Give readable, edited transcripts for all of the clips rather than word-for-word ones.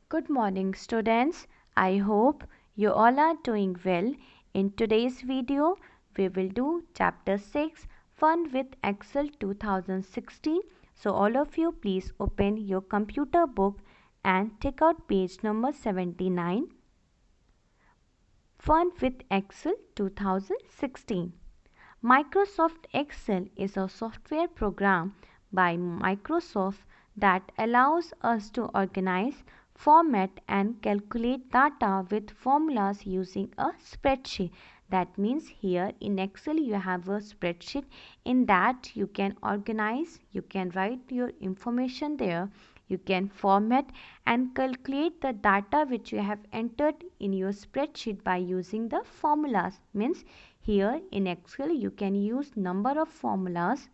Good morning, students. I hope you all are doing well. In today's video, we will do chapter 6 Fun with Excel 2016. So, all of you, please open your computer book and take out page number 79. Fun with Excel 2016. Microsoft Excel is a software program by Microsoft that allows us to organize, format and calculate data with formulas using a spreadsheet. That means here in Excel you have a spreadsheet. In that you can organize, you can write your information there, you can format and calculate the data which you have entered in your spreadsheet by using the formulas. Means here in Excel you can use number of formulas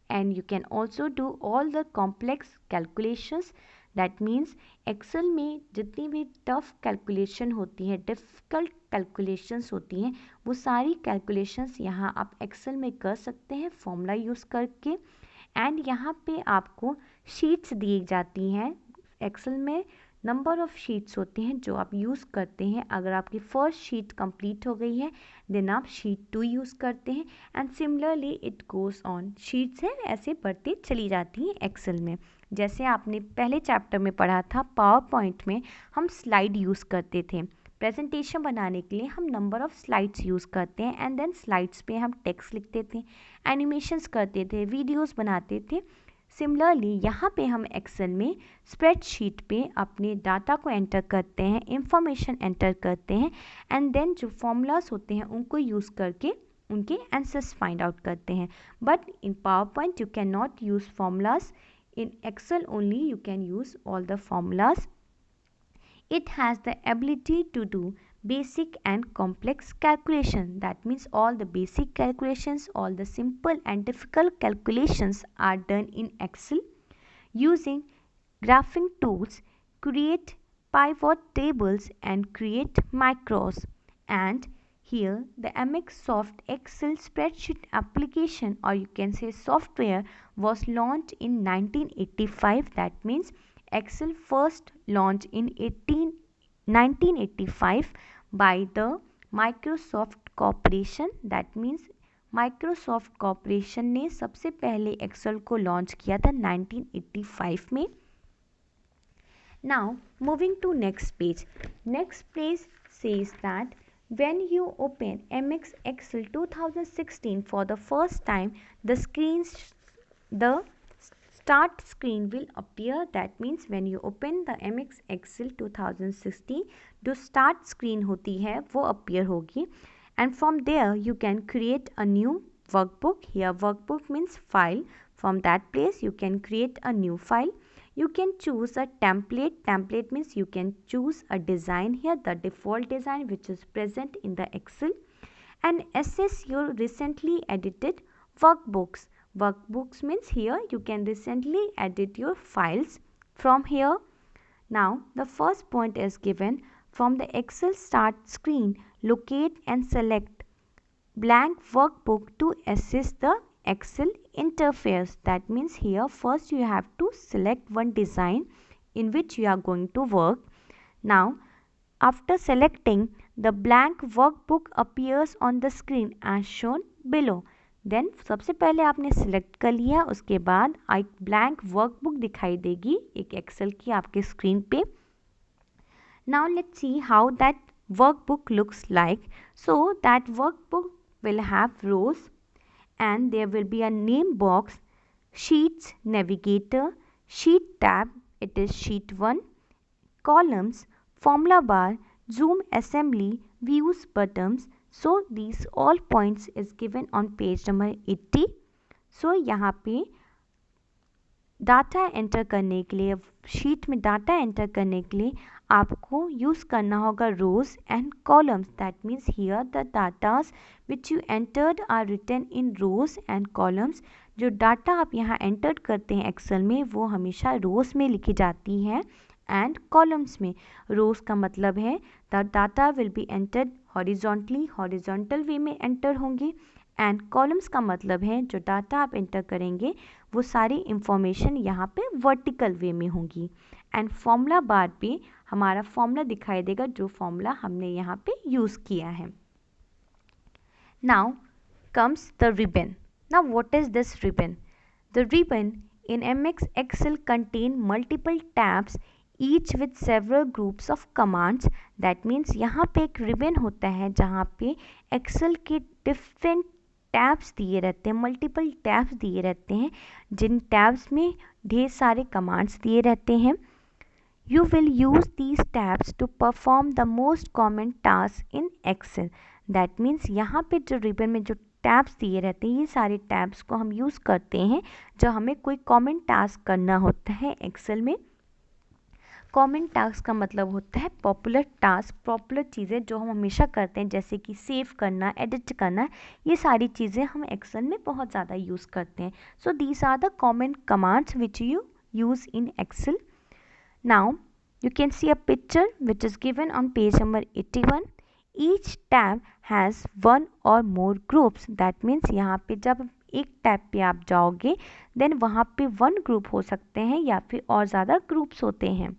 and you can also do all the complex calculations. That means Excel में जितनी भी tough calculation होती है, difficult calculations होती हैं, वो सारी calculations यहाँ आप एक्सेल में कर सकते हैं फॉर्मूला यूज़ करके. एंड यहाँ पे आपको शीट्स दी जाती हैं. एक्सेल में नंबर ऑफ़ शीट्स होती हैं जो आप यूज़ करते हैं. अगर आपकी फर्स्ट शीट कंप्लीट हो गई है देन आप शीट 2 यूज़ करते हैं and similarly it goes on. Sheets हैं ऐसे बढ़ती चली जाती हैं एक्सेल में. जैसे आपने पहले चैप्टर में पढ़ा था पावर पॉइंट में हम स्लाइड यूज़ करते थे. प्रेजेंटेशन बनाने के लिए हम नंबर ऑफ़ स्लाइड्स यूज़ करते हैं एंड देन स्लाइड्स पे हम टेक्स्ट लिखते थे, एनिमेशंस करते थे, वीडियोस बनाते थे. सिमिलरली यहाँ पे हम एक्सेल में स्प्रेडशीट पे अपने डाटा को एंटर करते हैं, इंफॉर्मेशन एंटर करते हैं एंड देन जो फॉर्मूलाज होते हैं उनको यूज़ करके उनके आंसर्स फाइंड आउट करते हैं. But in power point you can not use formulas. In Excel only you can use all the formulas. It has the ability to do basic and complex calculation. That means all the basic calculations, all the simple and difficult calculations are done in Excel using graphing tools, create pivot tables and create macros. And here the MX Soft Excel spreadsheet application, or you can say software, was launched in 1985. That means Excel first launched in 1985 by the Microsoft Corporation. That means Microsoft Corporation ने सबसे पहले Excel को launch किया था 1985 में. Now moving to next page. Next page says that when you open MX Excel 2016 for the first time, the start screen will appear. That means when you open the MX Excel 2016, जो start screen होती है वो appear होगी and from there you can create a new workbook. Here workbook means file. From that place you can create a new file. You can choose a template. Template means you can choose a design here, the default design which is present in the Excel, and access your recently edited workbooks. Workbooks means here you can recently edit your files from here. Now the first point is given. From the Excel start screen, locate and select blank workbook to access the Excel interface. That means here first you have to select one design in which you are going to work. Now after selecting, the blank workbook appears on the screen as shown below. Then सबसे पहले आपने select कर लिया, उसके बाद एक blank workbook दिखाई देगी एक Excel की आपके screen पे. Now let's see how that workbook looks like. So that workbook will have rows and there will be a name box, sheets, navigator, sheet tab, it is sheet 1, columns, formula bar, zoom assembly, views buttons. So these all points is given on page number 80. So यहाँ पे data enter करने के लिए, sheet में data enter करने के लिए आपको यूज़ करना होगा rows and columns. That means here the datas which you entered are written in rows and columns. जो डाटा आप यहाँ एंटर करते हैं एक्सेल में वो हमेशा रोज में लिखी जाती हैं एंड कॉलम्स में. रोज का मतलब है the data will be entered horizontally, horizontal way में एंटर होंगे, एंड कॉलम्स का मतलब है जो डाटा आप एंटर करेंगे वो सारी इंफॉर्मेशन यहाँ पे वर्टिकल वे में होंगी। एंड फॉर्मूला बार पे हमारा फॉर्मूला दिखाई देगा, जो फॉर्मूला हमने यहाँ पे यूज़ किया है। Now comes the ribbon. Now what is this ribbon? The ribbon in MX Excel contain multiple tabs each with several groups of commands. That means यहाँ पे एक रिबन होता है जहाँ पे Excel के different टैब्स दिए रहते हैं, मल्टीपल टैब्स दिए रहते हैं, जिन टैब्स में ढेर सारे कमांड्स दिए रहते हैं। You will use these tabs to perform the most common tasks in Excel. That means यहाँ पे जो रिबन में जो टैब्स दिए रहते हैं, ये सारे टैब्स को हम यूज़ करते हैं जब हमें कोई कॉमन टास्क करना होता है एक्सेल में। कॉमन टास्क का मतलब होता है पॉपुलर टास्क, पॉपुलर चीज़ें जो हम हमेशा करते हैं, जैसे कि सेव करना, एडिट करना, ये सारी चीज़ें हम एक्सेल में बहुत ज़्यादा यूज़ करते हैं। So these are the common commands which you use in Excel. Now you can see a picture which is given on page number 81. Each tab has one or more groups. That means यहाँ पे जब एक tab पे आप जाओगे then वहाँ पे one group हो सकते हैं या फिर और ज़्यादा ग्रुप्स होते हैं.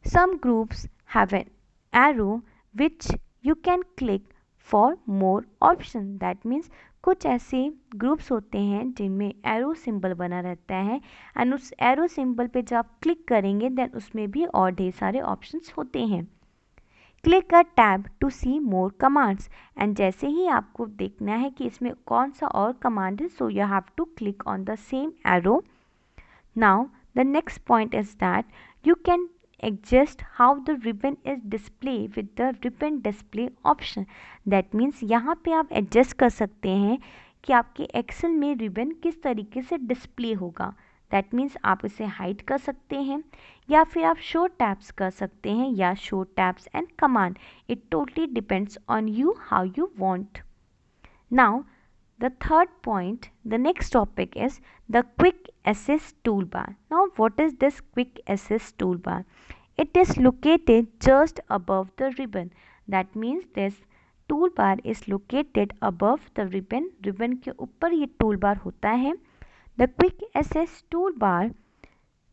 Some groups have an arrow which you can click for more option. That means कुछ ऐसे ग्रुप्स होते हैं जिनमें एरो सिंबल बना रहता है एंड उस एरो सिंबल पे जब आप क्लिक करेंगे देन उसमें भी और ढेर सारे ऑप्शंस होते हैं. Click a tab to see more commands. And जैसे ही आपको देखना है कि इसमें कौन सा और कमांड है, so you have to click on the same arrow. Now the next point is that you can adjust how the ribbon is displayed with the ribbon display option. That means यहाँ पे आप adjust कर सकते हैं कि आपके Excel में ribbon किस तरीके से डिस्प्ले होगा. दैट मीन्स आप इसे हाइड कर सकते हैं या फिर आप शो टैब्स कर सकते हैं या show tabs and command. It totally depends on you how you want. Now the third point, the next topic is the quick access toolbar. Now what is this quick access toolbar? It is located just above the ribbon. That means this toolbar is located above the ribbon. Ribbon के ऊपर ये toolbar होता है. The quick access toolbar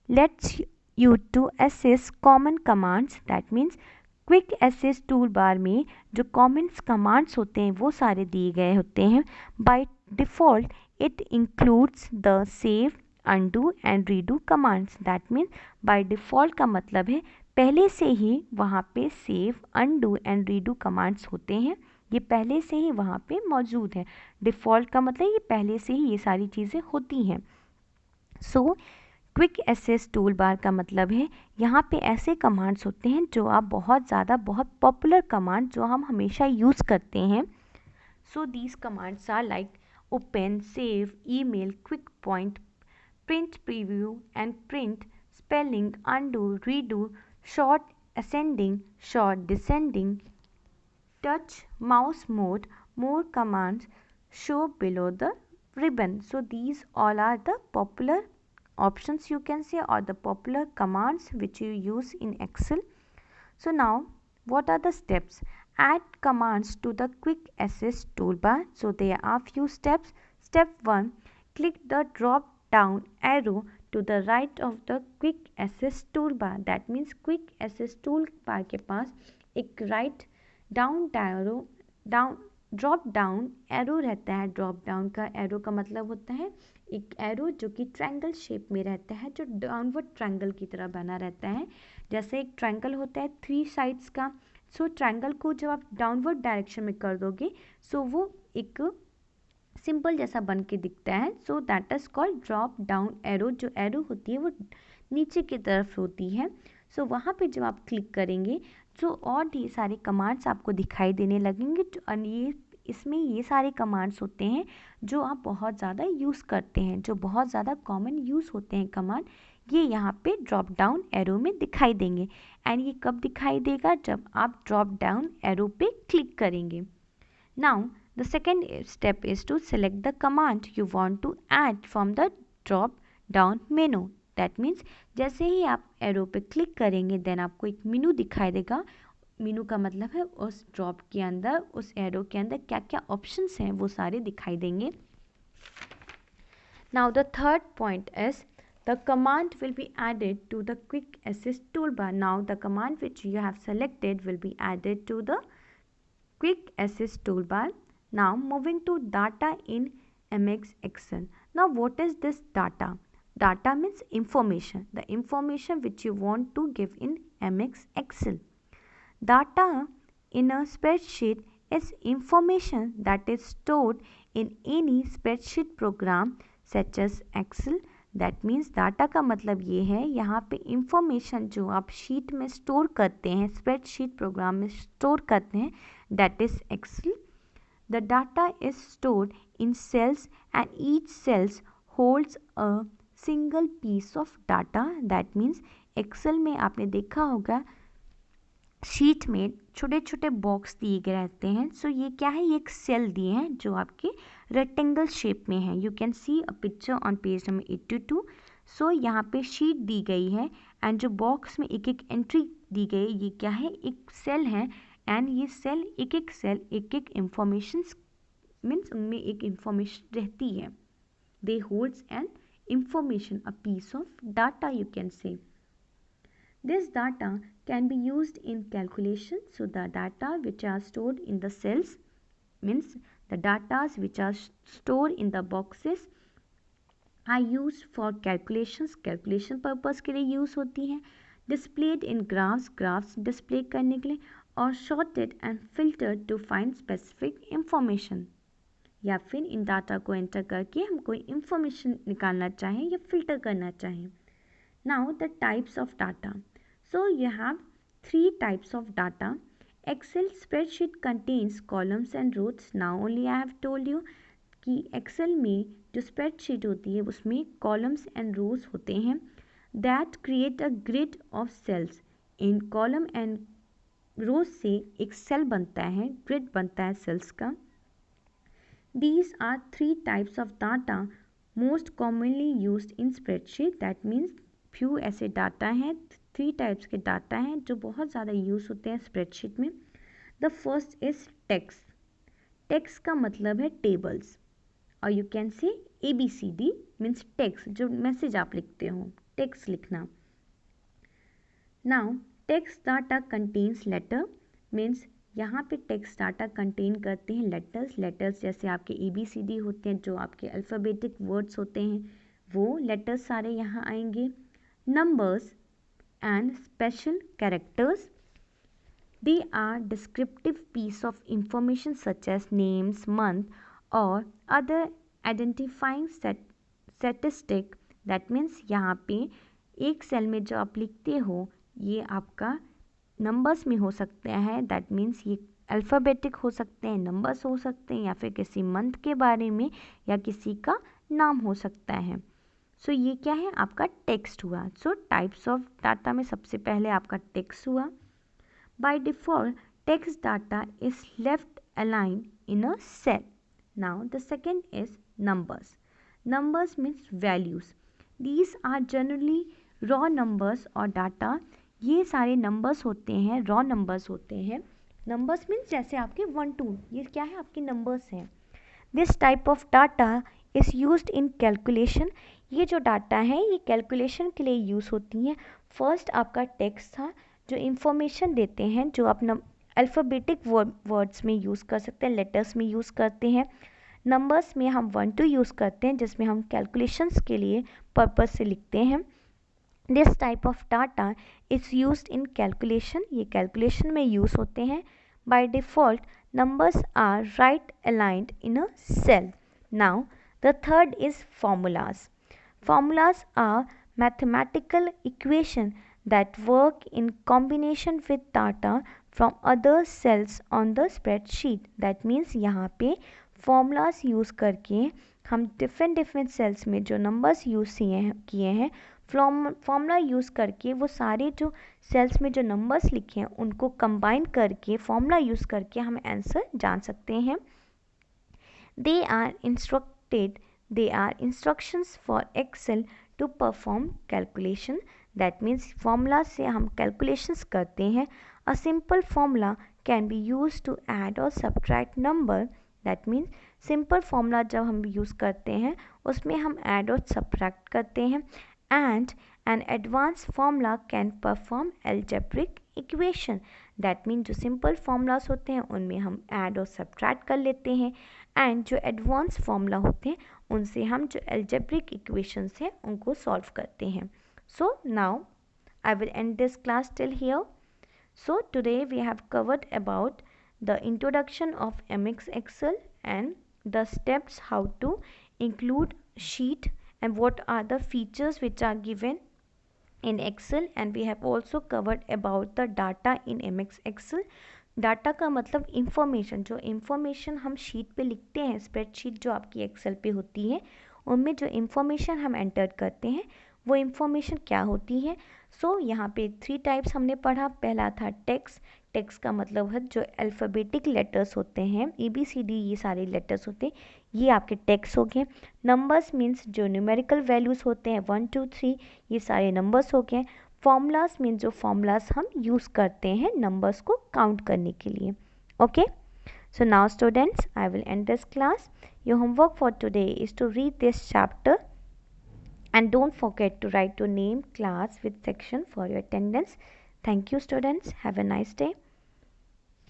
lets you to access common commands. That means quick access tool bar में जो Commons commands होते हैं वो सारे दिए गए होते हैं. By default it includes the save, undo and redo commands. That means by default का मतलब है पहले से ही वहाँ पे save, undo and redo commands होते हैं, ये पहले से ही वहाँ पे मौजूद है. डिफ़ॉल्ट का मतलब ये पहले से ही ये सारी चीज़ें होती हैं. So quick access tool bar का मतलब है यहाँ पे ऐसे कमांड्स होते हैं जो आप बहुत पॉपुलर कमांड जो हम हमेशा यूज़ करते हैं. So these commands are like open, save, email, quick point, print preview and print, spelling, undo, redo, short ascending, short descending, touch, mouse mode, more commands, show below the ribbon. So these all are the popular options you can say, or the popular commands which you use in Excel. So now what are the steps? Add commands to the quick access toolbar. So there are few steps. Step 1, click the drop down arrow to the right of the quick access toolbar. That means quick access toolbar के पास एक right down arrow down drop down arrow रहता है. Drop down का arrow का मतलब होता है एक एरो जो कि ट्रायंगल शेप में रहता है, जो डाउनवर्ड ट्रायंगल की तरह बना रहता है. जैसे एक ट्रायंगल होता है 3 साइड्स का, सो ट्रायंगल को जब आप डाउनवर्ड डायरेक्शन में कर दोगे सो वो एक सिंपल जैसा बन के दिखता है. So that is called drop down arrow. जो एरो होती है वो नीचे की तरफ होती है. सो वहाँ पे जब आप क्लिक करेंगे जो और ढेर सारे कमांड्स आपको दिखाई देने लगेंगे. ये इसमें ये सारे कमांड्स होते हैं जो आप बहुत ज़्यादा यूज़ करते हैं, जो बहुत ज़्यादा कॉमन यूज़ होते हैं कमांड. ये यहाँ पे ड्रॉप डाउन एरो में दिखाई देंगे. एंड ये कब दिखाई देगा? जब आप ड्रॉप डाउन एरो पे क्लिक करेंगे. Now the second step is to select the command you want to add from the drop down menu. That means जैसे ही आप एरो पे क्लिक करेंगे देन आपको एक मेनू दिखाई देगा. मेनू का मतलब है उस ड्रॉप के अंदर, उस एरो के अंदर क्या क्या ऑप्शंस हैं वो सारे दिखाई देंगे. Now the third point is the command will be added to the quick access toolbar. Now the command which you have selected will be added to the quick access toolbar. Now moving to data in MX Excel. Now what is this data? Data means information, the information which you want to give in MX Excel. Data in a spreadsheet is information that is stored in any spreadsheet program such as Excel. That means data का मतलब ये है यहाँ पे information जो आप sheet में store करते हैं, स्प्रेडशीट प्रोग्राम में स्टोर करते हैं, that is Excel. The data is stored in cells and each cells holds a single piece of data. That means Excel में आपने देखा होगा शीट में छोटे छोटे बॉक्स दिए गए रहते हैं. सो ये क्या है, ये एक सेल दिए हैं जो आपके रेक्टेंगल शेप में है. You can see a picture on page number 82. सो यहाँ पे शीट दी गई है एंड जो बॉक्स में एक एक एंट्री दी गई है, ये क्या है, एक सेल है. एंड ये सेल एक एक इंफॉर्मेशन मीन्स उनमें एक इंफॉर्मेशन रहती है. They holds an information, a piece of data you can say. This data can be used in calculation. So the data which are stored in the cells means the data which are stored in the boxes are used for calculations. Calculation purpose के लिए use होती हैं. Displayed in graphs, graphs display करने के लिए, और sorted and filtered to find specific information. या फिर इन डाटा को एंटर करके हम कोई इंफॉर्मेशन निकालना चाहें या फिल्टर करना चाहें. Now the types of data. So you have three types of data. Excel spreadsheet contains columns and rows. Now only I have told you कि Excel में जो spreadsheet होती है उसमें columns and rows होते हैं. That create a grid of cells. In column and rows से एक cell बनता है, grid बनता है cells का. These are three types of data most commonly used in spreadsheet. That means few ऐसे डाटा हैं, थ्री टाइप्स के डाटा हैं जो बहुत ज़्यादा यूज़ होते हैं स्प्रेडशीट में. The first is text. Text का मतलब है टेबल्स, और you can say ABCD means text, जो मैसेज आप लिखते हो, टेक्स्ट लिखना. Now text data contains letter means यहाँ पे टेक्स्ट डाटा कंटेन करते हैं लेटर्स. लेटर्स जैसे आपके ABCD होते हैं, जो आपके अल्फ़ाबेटिक वर्ड्स होते हैं, वो लेटर्स सारे यहाँ आएंगे. Numbers and special characters. They are descriptive piece of information such as names, month or other identifying statistic. That means यहाँ पे एक सेल में जो आप लिखते हो ये आपका नंबर्स में हो सकता है. दैट मीन्स ये अल्फ़ाबेटिक हो सकते हैं, नंबर्स हो सकते हैं, या फिर किसी मंथ के बारे में या किसी का नाम हो सकता है. सो ये क्या है, आपका टेक्स्ट हुआ. सो टाइप्स ऑफ डाटा में सबसे पहले आपका टेक्स्ट हुआ. By default text data is left align in a cell. Now the second is numbers. Numbers means values. These are generally raw numbers और डाटा. ये सारे नंबर्स होते हैं, रॉ नंबर्स होते हैं. नंबर्स मीन्स जैसे आपके 1 2, ये क्या है, आपके नंबर्स हैं. This type of data is used in calculation. ये जो डाटा है ये कैलकुलेशन के लिए यूज़ होती हैं. फर्स्ट आपका टेक्स्ट था जो इंफॉर्मेशन देते हैं, जो अपना अल्फ़ाबेटिक वर्ड्स में यूज़ कर सकते हैं, लेटर्स में यूज़ करते हैं. नंबर्स में हम 1 2 यूज़ करते हैं जिसमें हम कैलकुलेशंस के लिए पर्पस से लिखते हैं. This type of data is used in calculation. ये कैलकुलेशन में यूज़ होते हैं. By default numbers are right aligned in a cell. Now the third is formulas. Formulas are mathematical equations that work in combination with data from other cells on the spreadsheet. That means यहाँ पे formulas use करके हम different cells में जो numbers use किए हैं, formula use करके वो सारे जो सेल्स में जो नंबर्स लिखे हैं उनको कंबाइन करके फॉर्मूला यूज़ करके हम आंसर जान सकते हैं. They are instructions for Excel to perform calculation. That means formula से हम कैलकुलेशंस करते हैं. A simple formula can be use to add और subtract number. That means simple formula जब हम यूज़ करते हैं उसमें हम ऐड और सब्ट्रैक्ट करते हैं, and an advance formula can perform algebraic equation. That mean जो सिंपल फॉर्मूलाज होते हैं उनमें हम ऐड और सब्ट्रैक्ट कर लेते हैं, एंड जो एडवांस फॉर्मूला होते हैं उनसे हम जो एल्जेब्रिक इक्वेशंस हैं उनको सॉल्व करते हैं। So now I will end this class till here. So today we have covered about the introduction of MX Excel and the steps how to include sheet and what are the features which are given in Excel, and we have also covered about the data in MX Excel. Data का मतलब information, जो information हम sheet पे लिखते हैं, spreadsheet जो आपकी Excel पे होती है उनमें जो इंफॉर्मेशन हम एंटर करते हैं वो इंफॉर्मेशन क्या होती है। सो यहाँ पे 3 टाइप्स हमने पढ़ा। पहला था टेक्स्ट। टेक्स्ट का मतलब है जो अल्फ़ाबेटिक लेटर्स होते हैं, ABCD ये सारे लेटर्स होते हैं, ये आपके टेक्स्ट हो गए। नंबर्स मीन्स जो न्यूमेरिकल वैल्यूज़ होते हैं 1 2 3, ये सारे नंबर्स हो गए। फॉर्मूलाज मीन जो फॉर्मूलाज हम यूज़ करते हैं नंबर्स को काउंट करने के लिए। Okay, so now students, I will end this class. Your homework for today is to read this chapter and don't forget to write your name, class with section for your attendance. Thank you students. Have a nice day.